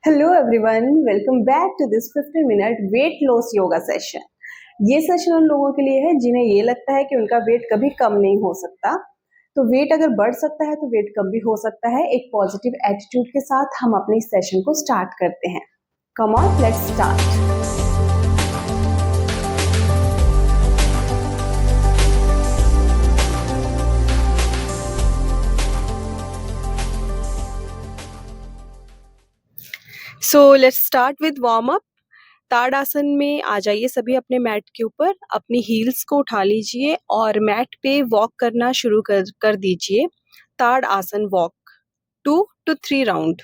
Hello everyone, welcome back to this 15 minute weight loss yoga session. ये session उन लोगों के लिए है जिन्हें ये लगता है कि उनका वेट कभी कम नहीं हो सकता। तो वेट अगर बढ़ सकता है तो वेट कम भी हो सकता है। एक पॉजिटिव एटीट्यूड के साथ हम अपनी सेशन को स्टार्ट करते हैं। Come on, let's start. So let's start with warm up. Tadasana में आ जाइए सभी अपने मैट के ऊपर, अपनी हील्स को उठा लीजिए और मैट पे वॉक करना शुरू कर दीजिए। ताड़ आसन वॉक 2 to 3 राउंड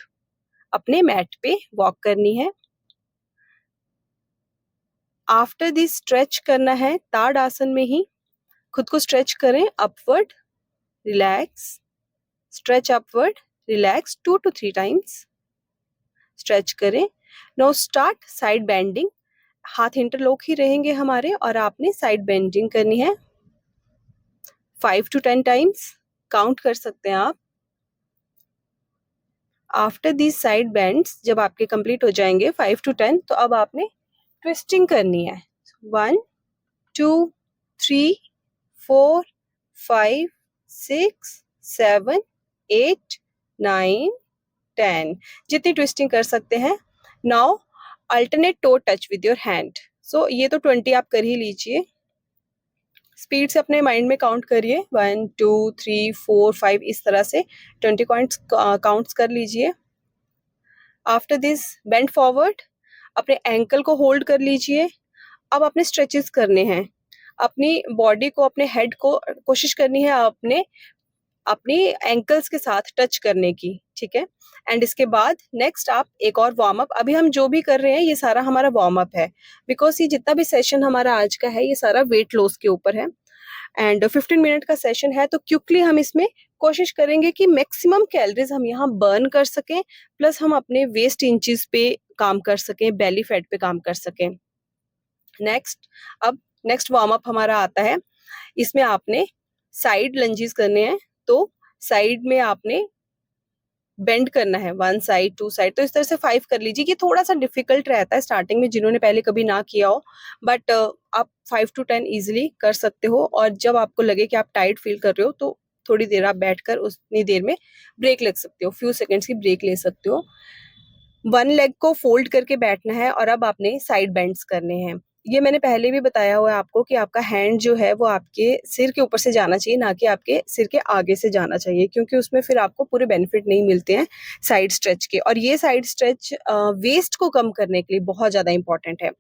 अपने मैट पे वॉक करनी है। आफ्टर दिस स्ट्रेच करना है। ताड़ आसन में ही खुद को स्ट्रेच करें, upward relax, stretch upward relax 2 to 3 times stretch करें। Now start side bending. हाथ इंटरलॉक ही रहेंगे हमारे और आपने साइड बेंडिंग करनी है 5 to 10 टाइम्स, काउंट कर सकते हैं आप। आफ्टर दिस साइड बेंड्स जब आपके कंप्लीट हो जाएंगे 5 to 10, तो अब आपने ट्विस्टिंग करनी है 1 2 3 4 5 6 7 8 9 10, जितनी ट्विस्टिंग कर सकते हैं। Now alternate toe touch with your hand. So ये तो 20 आप कर ही लीजिए। स्पीड से अपने माइंड में काउंट करिए 1 2 3 4 5, इस तरह से 20 काउंट्स कर लीजिए। आफ्टर दिस बेंड फॉरवर्ड, अपने एंकल को होल्ड कर लीजिए। अब अपने स्ट्रेचेस करने हैं। अपनी बॉडी को, अपने हेड को कोशिश करनी है अपनी एंकल्स के साथ टच करने की, ठीक है। एंड इसके बाद नेक्स्ट आप एक और वार्म अप। अभी हम जो भी कर रहे हैं ये सारा हमारा वार्म अप है, बिकॉज ये जितना भी सेशन हमारा आज का है ये सारा वेट लॉस के ऊपर है। एंड 15 मिनट का सेशन है, तो क्विकली हम इसमें कोशिश करेंगे कि मैक्सिमम कैलोरीज हम यहाँ बर्न कर सकें, प्लस हम अपने वेस्ट इंचेस पे काम कर सकें, बेली फैट पे काम कर सकें। अब नेक्स्ट वार्म अप हमारा आता है। इसमें आपने साइड लंजेस करने हैं, तो साइड में आपने बेंड करना है 1 साइड 2 साइड, तो इस तरह से 5 कर लीजिए। ये थोड़ा सा डिफिकल्ट रहता है स्टार्टिंग में जिन्होंने पहले कभी ना किया हो, बट आप 5 to 10 इजिली कर सकते हो। और जब आपको लगे कि आप टाइट फील कर रहे हो तो थोड़ी देर आप बैठकर उतनी देर में ब्रेक ले सकते हो, फ्यू सेकेंड्स की ब्रेक ले सकते हो। 1 लेग को फोल्ड करके बैठना है और अब आपने साइड बेंड्स करने हैं। ये मैंने पहले भी बताया हुआ है आपको कि आपका हैंड जो है वो आपके सिर के ऊपर से जाना चाहिए, ना कि आपके सिर के आगे से जाना चाहिए, क्योंकि उसमें फिर आपको पूरे बेनिफिट नहीं मिलते हैं साइड स्ट्रेच के। और ये साइड स्ट्रेच वेस्ट को कम करने के लिए बहुत ज़्यादा इंपॉर्टेंट है।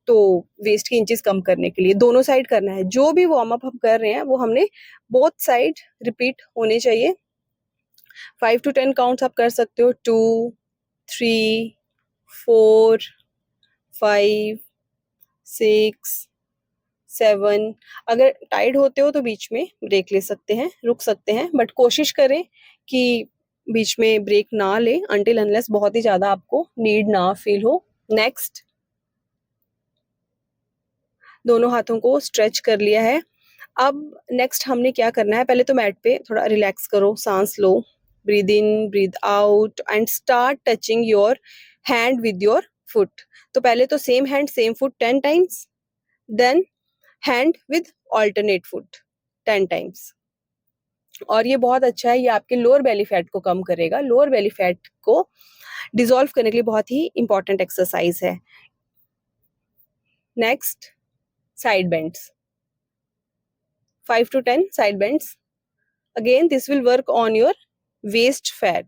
तो वेस्ट की इंचेस कम करने के लिए दोनों साइड करना है। जो भी वार्म अप हम कर रहे हैं वो हमने बोथ साइड रिपीट होने चाहिए। 5 to 10 काउंट्स आप कर सकते हो। 2 3 4 5 6 7। अगर टाइड होते हो तो बीच में ब्रेक ले सकते हैं, रुक सकते हैं, बट कोशिश करें कि बीच में ब्रेक ना ले अनटिल अनलेस बहुत ही ज्यादा आपको नीड ना फील हो। नेक्स्ट, दोनों हाथों को स्ट्रेच कर लिया है। अब नेक्स्ट हमने क्या करना है, पहले तो मैट पे थोड़ा रिलैक्स करो, सांस लो, breathe in breathe out and start touching your hand with your foot. तो पहले तो same hand same foot 10 times, then hand with alternate foot 10 times. और ये बहुत अच्छा है, ये आपके लोअर बेली फैट को कम करेगा। लोअर बेली फैट को डिसॉल्व करने के लिए बहुत ही इंपॉर्टेंट एक्सरसाइज है। Next, side bends 5 to 10 side bends. Again this will work on your waist fat.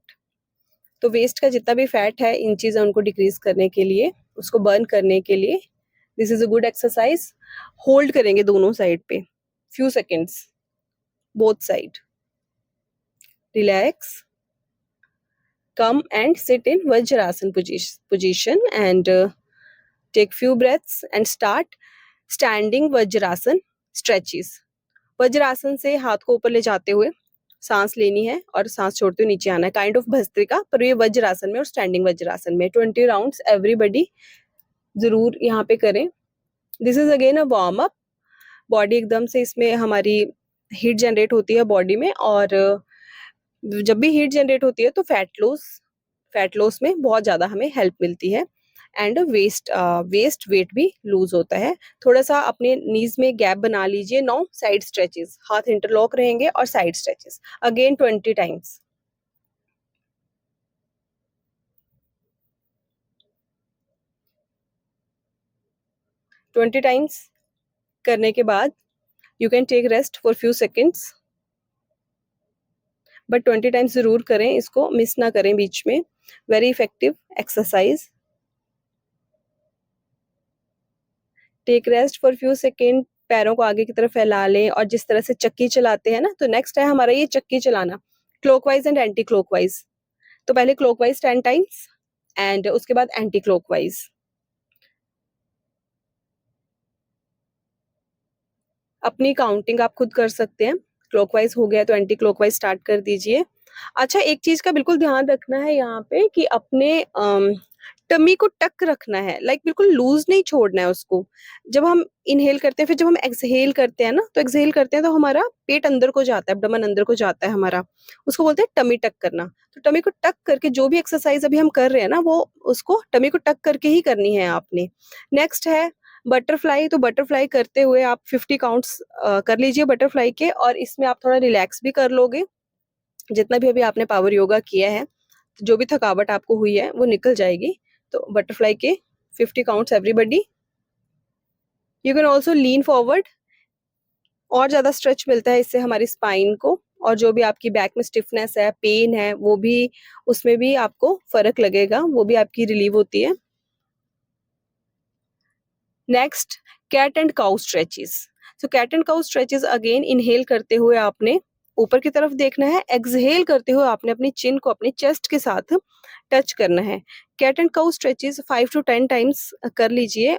तो वेस्ट का जितना भी फैट है, इन चीज़ें उनको डिक्रीज करने के लिए, उसको बर्न करने के लिए this is a good exercise. Hold करेंगे दोनों साइड पे few seconds, both side. Relax, come and sit in Vajrasan position and take few breaths and start standing Vajrasan stretches। Vajrasana से हाथ को ऊपर ले जाते हुए सांस लेनी है और सांस छोड़ते हुए नीचे आना है, काइंड ऑफ भस्त्रिका, पर ये वज्रासन में और स्टैंडिंग वज्रासन में 20 राउंड्स एवरीबडी जरूर यहाँ पे करें। This is again a warm up. Body एकदम से इसमें हमारी हीट जनरेट होती है बॉडी में, और जब भी हीट जनरेट होती है तो फैट लॉस फैट लॉस में बहुत ज़्यादा हमें हेल्प मिलती है एंड वेस्ट वेट भी लूज होता है। थोड़ा सा अपने नीज में गैप बना लीजिए। 9 साइड स्ट्रेचेस, हाथ इंटरलॉक रहेंगे और side stretches again 20 times. Twenty times करने के बाद you can take rest for few seconds, but 20 times जरूर करें, इसको मिस ना करें बीच में। Very effective exercise. Take rest for few second, पैरों को आगे की तरफ फैला लें और जिस तरह से चक्की चलाते हैं ना, तो नेक्स्ट है हमारा ये चक्की चलाना, क्लॉकवाइज एंड एंटी क्लॉकवाइज। तो पहले क्लॉकवाइज 10 टाइम्स एंड उसके बाद एंटी क्लॉकवाइज। अपनी काउंटिंग आप खुद कर सकते हैं। क्लॉकवाइज हो गया तो एंटी क्लॉकवाइज स्टार्ट कर दीजिए। अच्छा, एक चीज का बिल्कुल ध्यान रखना है यहाँ पे कि अपने टमी को टक रखना है, लाइक बिल्कुल लूज नहीं छोड़ना है उसको। जब हम इनहेल करते हैं, फिर जब हम एक्सहेल करते हैं ना, तो एक्सहेल करते हैं तो हमारा पेट अंदर को जाता है, एब्डोमेन अंदर को जाता है हमारा, उसको बोलते हैं टमी टक करना। तो टमी को टक करके जो भी एक्सरसाइज अभी हम कर रहे हैं ना, वो उसको टमी को टक करके ही करनी है आपने। नेक्स्ट है बटरफ्लाई। तो बटरफ्लाई करते हुए आप 50 काउंट्स कर लीजिए बटरफ्लाई के, और इसमें आप थोड़ा रिलैक्स भी कर लोगे। जितना भी अभी आपने पावर योगा किया है, जो भी थकावट आपको हुई है वो निकल जाएगी। तो बटरफ्लाई के 50 counts everybody. You can also lean forward, और ज्यादा स्ट्रेच मिलता है इससे हमारी स्पाइन को, और जो भी आपकी बैक में स्टिफनेस है, पेन है, वो भी, उसमें भी आपको फर्क लगेगा, वो भी आपकी रिलीव होती है। Next, cat and cow stretches. So cat and cow stretches again, inhale करते हुए आपने ऊपर की तरफ देखना है, एक्सहेल करते हुए आपने अपनी चिन को अपने चेस्ट के साथ टच करना है। Cat and cow stretches 5 to 10 times कर लीजिए।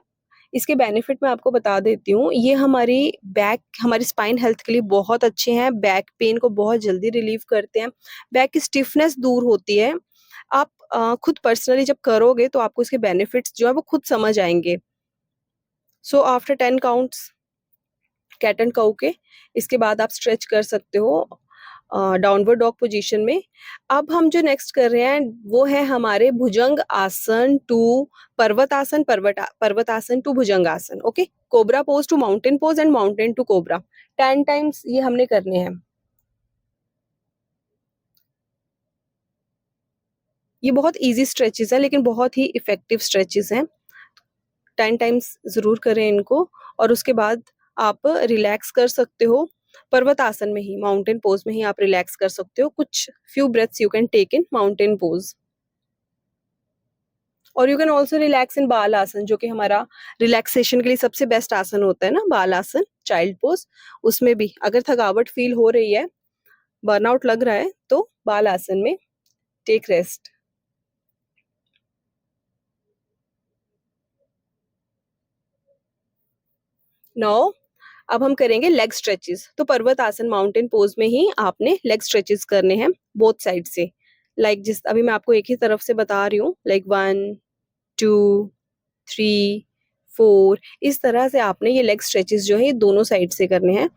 इसके बेनिफिट मैं आपको बता देती हूँ। ये हमारी बैक, हमारी स्पाइन हेल्थ के लिए बहुत अच्छे हैं। बैक पेन को बहुत जल्दी रिलीव करते हैं, बैक की स्टिफनेस दूर होती है। आप खुद पर्सनली जब करोगे तो आपको इसके बेनिफिट्स जो है वो खुद समझ आएंगे। So after 10 counts cat and cow के, इसके बाद आप स्ट्रेच कर सकते हो डाउनवर्ड डॉग पोजीशन में। अब हम जो नेक्स्ट कर रहे हैं वो है हमारे भुजंग आसन टू पर्वत आसन, पर्वत आसन to bhujang asana. Okay, cobra pose to mountain pose and mountain to cobra. 10 times ये हमने करने हैं। ये बहुत इजी स्ट्रेचेस है, लेकिन बहुत ही इफेक्टिव स्ट्रेचेस हैं। 10 टाइम्स जरूर करें इनको, और उसके बाद आप रिलैक्स कर सकते हो। पर्वत आसन में ही, माउंटेन पोज में ही आप रिलैक्स कर सकते हो। कुछ few breaths you can take in mountain pose, और you can also relax in Balasana, जो कि हमारा रिलैक्सेशन के लिए सबसे बेस्ट आसन होता है ना, बाल आसन, चाइल्ड पोज। उसमें भी अगर थकावट फील हो रही है, बर्नआउट लग रहा है, तो बाल आसन में टेक रेस्ट। नाउ अब हम करेंगे लेग स्ट्रेचेस। तो पर्वत आसन, माउंटेन पोज में ही आपने लेग स्ट्रेचेस करने हैं बोथ साइड से। लाइक जिस अभी मैं आपको एक ही तरफ से बता रही हूँ, लाइक 1 2 3 4, इस तरह से आपने ये लेग स्ट्रेचेस जो है ये दोनों साइड से करने हैं।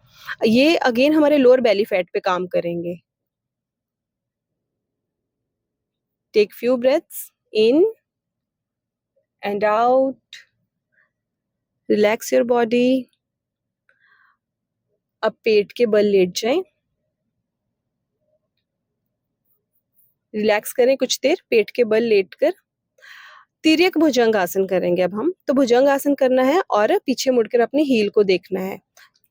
ये अगेन हमारे लोअर बेली फैट पे काम करेंगे। Take few breaths in and out, relax your body. अब पेट के बल लेट जाएं, रिलैक्स करें कुछ देर पेट के बल लेटकर। तिर्यक भुजंग आसन करेंगे अब हम। तो भुजंग आसन करना है और पीछे मुड़कर अपनी हील को देखना है।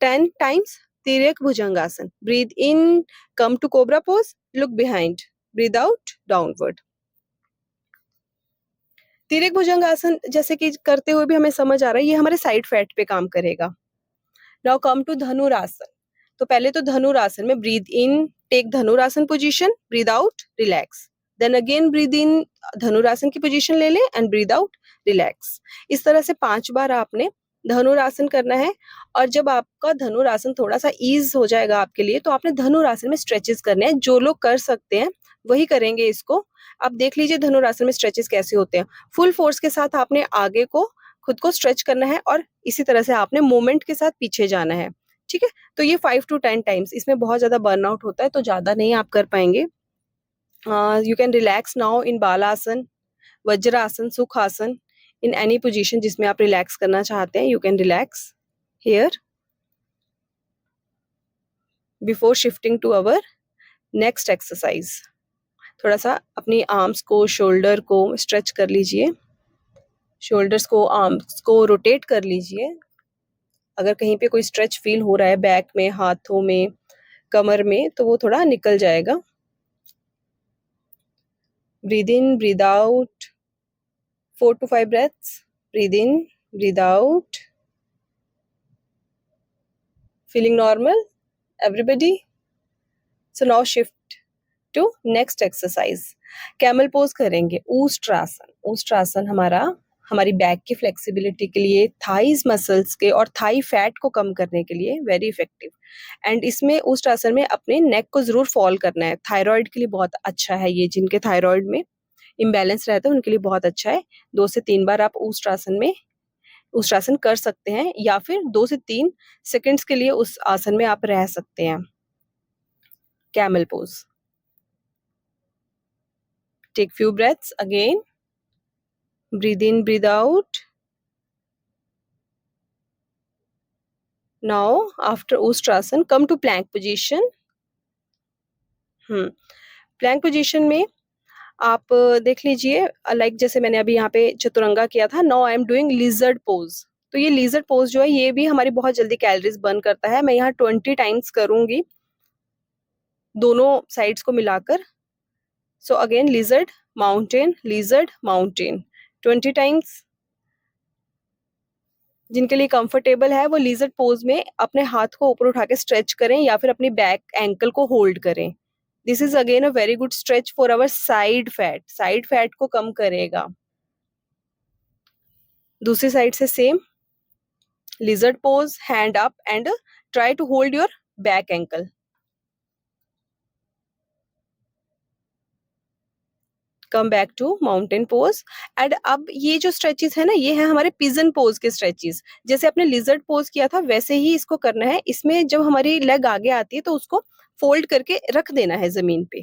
10 times Tiryak Bhujang asana. Breathe in, come to cobra pose, look behind, breathe out, downward. Tiryak Bhujang asana जैसे कि करते हुए भी हमें समझ आ रहा है ये हमारे साइड फैट पे काम करेगा। Now come to Dhanurasana. तो पहले तो धनुरासन में breathe in, take Dhanurasana position, breathe out, relax, then again breathe in, Dhanurasana की पोजीशन ले लें एंड ब्रीथ आउट, रिलैक्स। इस तरह से 5 बार आपने धनुरासन करना है। और जब आपका धनुरासन थोड़ा सा ईज हो जाएगा आपके लिए, तो आपने धनुरासन में स्ट्रेचेस करने हैं। जो लोग कर सकते हैं वही करेंगे इसको। आप देख लीजिए धनुरासन में स्ट्रेचेस कैसे होते हैं। फुल फोर्स के साथ आपने आगे को खुद को स्ट्रेच करना है, और इसी तरह से आपने मूवमेंट के साथ पीछे जाना है। ठीक है, तो ये 5 to 10 टाइम्स। इसमें बहुत ज्यादा बर्नआउट होता है तो ज्यादा नहीं आप कर पाएंगे। You can relax now in Balasana, Vajrasan, Sukhasan, in any position जिसमें आप relax करना चाहते हैं. You can relax here before shifting to our next exercise. थोड़ा सा अपनी आर्म्स को, शोल्डर को स्ट्रेच कर लीजिए, शोल्डर्स को, आर्म्स को रोटेट कर लीजिए. अगर कहीं पे कोई स्ट्रेच फील हो रहा है बैक में, हाथों में, कमर में, तो वो थोड़ा निकल जाएगा. Breathe in, breathe out. 4 to 5 breaths. Breathe in, breathe out. Feeling normal, everybody? So now shift to next exercise. Camel pose करेंगे. ऊष्ट्रासन. ऊष्ट्रासन हमारी बैक की फ्लेक्सिबिलिटी के लिए, थाइज मसल्स के और थाई फैट को कम करने के लिए वेरी इफेक्टिव. एंड इसमें ऊष्ट्रासन में अपने नेक को जरूर फॉल करना है. थायराइड के लिए बहुत अच्छा है ये. जिनके थायराइड में इम्बैलेंस रहता है उनके लिए बहुत अच्छा है. 2 से 3 बार आप ऊष्ट्रासन कर सकते हैं, या फिर 2 से 3 सेकंड्स के लिए उस आसन में आप रह सकते हैं. Camel pose. Take few breaths again. Breathe in, breathe out. Now, after Ustrasan, come to plank position. Plank position में आप देख लीजिए, लाइक जैसे मैंने अभी यहाँ पे चतुरंगा किया था. Now I am doing lizard pose. तो ये lizard pose जो है ये भी हमारी बहुत जल्दी कैलोरीज बर्न करता है. मैं यहाँ 20 टाइम्स करूंगी दोनों साइड्स को मिलाकर. So again lizard, mountain, lizard, mountain. 20 times. जिनके लिए कंफर्टेबल है वो लिजर्ड पोज में अपने हाथ को ऊपर उठा के स्ट्रेच करें, या फिर अपनी बैक एंकल को होल्ड करें. This is again a very good stretch for our side fat. Side fat को कम करेगा. दूसरी साइड से same lizard pose, hand up and try to hold your back ankle. Come back to mountain pose. And अब ये जो stretches है ना, ये है हमारे पिजन पोज के स्ट्रेचेस. जैसे आपने लिजर्ड पोज किया था वैसे ही इसको करना है. इसमें जब हमारी लेग आगे आती है तो उसको फोल्ड करके रख देना है जमीन पे.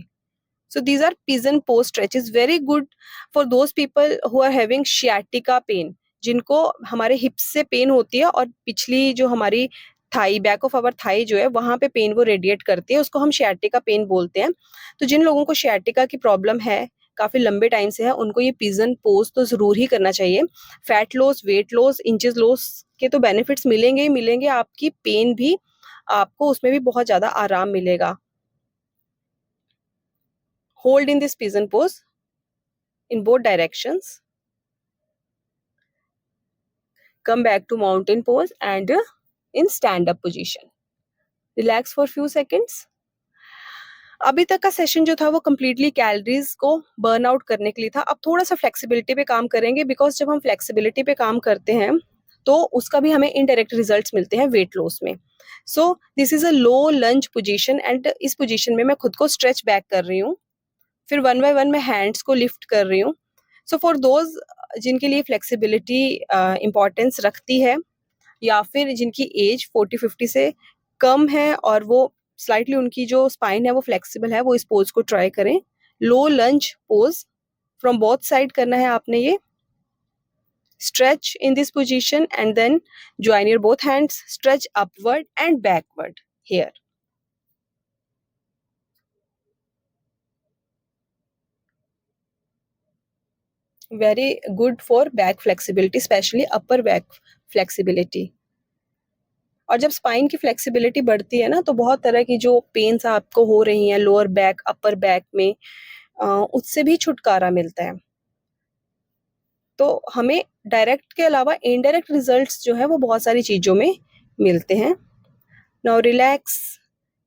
So these are pigeon pose stretches, very good for those people who are having sciatica pain, जिनको हमारे हिप्स से पेन होती है और पिछली जो हमारी thigh, back of our thigh जो है वहां पे पेन वो रेडिएट करती है, उसको हम शियाटिका पेन बोलते हैं. तो जिन लोगों को शियाटिका की प्रॉब्लम है काफी लंबे टाइम से है, उनको ये पिजन पोज तो जरूर ही करना चाहिए. Fat loss, weight loss, inches loss के तो बेनिफिट्स मिलेंगे ही मिलेंगे. आपकी पेन भी, आपको उसमें भी बहुत ज्यादा आराम मिलेगा. Hold in this pigeon pose in both directions. Come back to mountain pose and in stand up position. Relax for few seconds. अभी तक का सेशन जो था वो कम्प्लीटली कैलोरीज को बर्न आउट करने के लिए था. अब थोड़ा सा फ्लेक्सिबिलिटी पे काम करेंगे, बिकॉज जब हम फ्लेक्सिबिलिटी पे काम करते हैं तो उसका भी हमें इनडायरेक्ट रिजल्ट्स मिलते हैं वेट लॉस में. So this is a low lunge position and इस पोजीशन में मैं खुद को स्ट्रेच बैक कर रही हूँ. फिर 1 बाय 1 मैं हैंड्स को लिफ्ट कर रही हूँ. सो फॉर दोज जिनके लिए फ्लेक्सिबिलिटी इम्पोर्टेंस रखती है, या फिर जिनकी एज 40-50 से कम है और वो स्लाइटली उनकी जो स्पाइन है वो फ्लेक्सिबल है, वो इस पोज को ट्राई करें. Low lunge pose from both side करना है आपने. ये stretch in this position and then join your both hands, stretch upward and backward here. Very good for back flexibility, specially upper back flexibility. और जब spine की flexibility बढ़ती है ना, तो बहुत तरह की जो पेन्स आपको हो रही हैं लोअर बैक, अपर बैक में, उससे भी छुटकारा मिलता है. तो हमें डायरेक्ट के अलावा इनडायरेक्ट रिजल्ट्स जो है वो बहुत सारी चीजों में मिलते हैं. Now relax,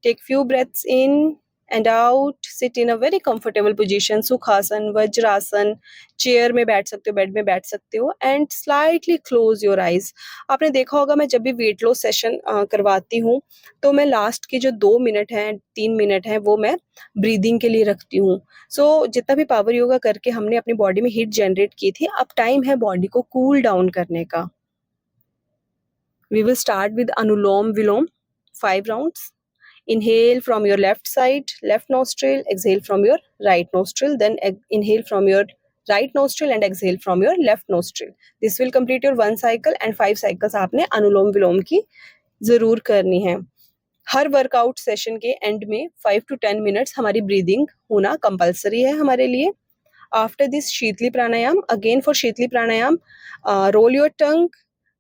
take few breaths in and out. Sit in a very comfortable position. Sukhasana, Vajrasana, chair में बैठ सकते हो, बेड में बैठ सकते हो. And slightly close your eyes. आपने देखा होगा मैं जब भी वेट लॉस सेशन करवाती हूँ तो मैं लास्ट के जो 2 मिनट हैं, 3 मिनट हैं, वो मैं ब्रीदिंग के लिए रखती हूँ. सो जितना भी पावर योगा करके हमने अपनी बॉडी में हीट जनरेट की थी, अब टाइम है बॉडी को कूल डाउन करने का. We will start with anulom vilom 5 rounds. Inhale from your left side, left nostril, exhale from your right nostril, then inhale from your right nostril and exhale from your left nostril. This will complete your 1 cycle and 5 cycles आपने अनुलोम विलोम की जरूर करनी है. हर workout session के and में 5 to 10 minutes हमारी breathing होना compulsory है हमारे लिए. After this Shitli pranayam, again for Shitli pranayam, roll your tongue,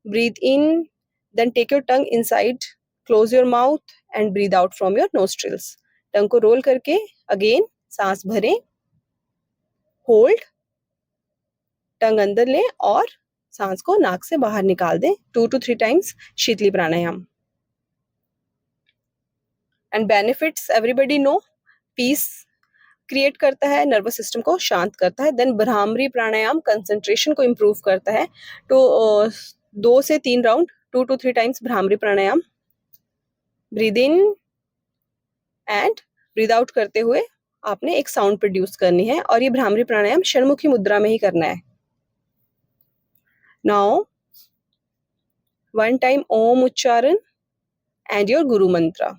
breathe in, then take your tongue inside, close your mouth and breathe out from your nostrils. Tongue को roll करके again सांस भरें, hold, tongue अंदर लें और सांस को नाक से बाहर निकाल दें 2 to 3 times sheetali pranayama. And benefits everybody know, peace create करता है, नर्वस सिस्टम को शांत करता है. देन भ्रामरी प्राणायाम कंसंट्रेशन को इम्प्रूव करता है. तो 2 से 3 round 2 to 3 times bhramari pranayama breathe in and breathe out करते हुए आपने एक साउंड प्रोड्यूस करनी है और ये भ्रामरी प्राणायाम षणमुखी मुद्रा में ही करना है. नाउ 1 टाइम ओम उच्चारण एंड योर गुरु मंत्र.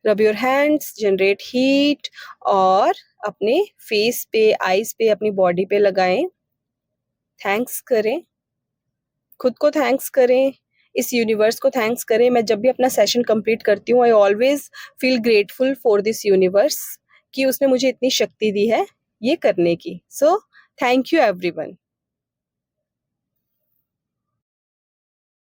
Rub your hands, generate heat और अपने फेस पे, आईज पे, अपनी बॉडी पे लगाएं. थैंक्स करें, खुद को थैंक्स करें, इस यूनिवर्स को थैंक्स करें. मैं जब भी अपना सेशन कंप्लीट करती हूँ I always feel grateful for this universe कि उसने मुझे इतनी शक्ति दी है ये करने की. So thank you everyone.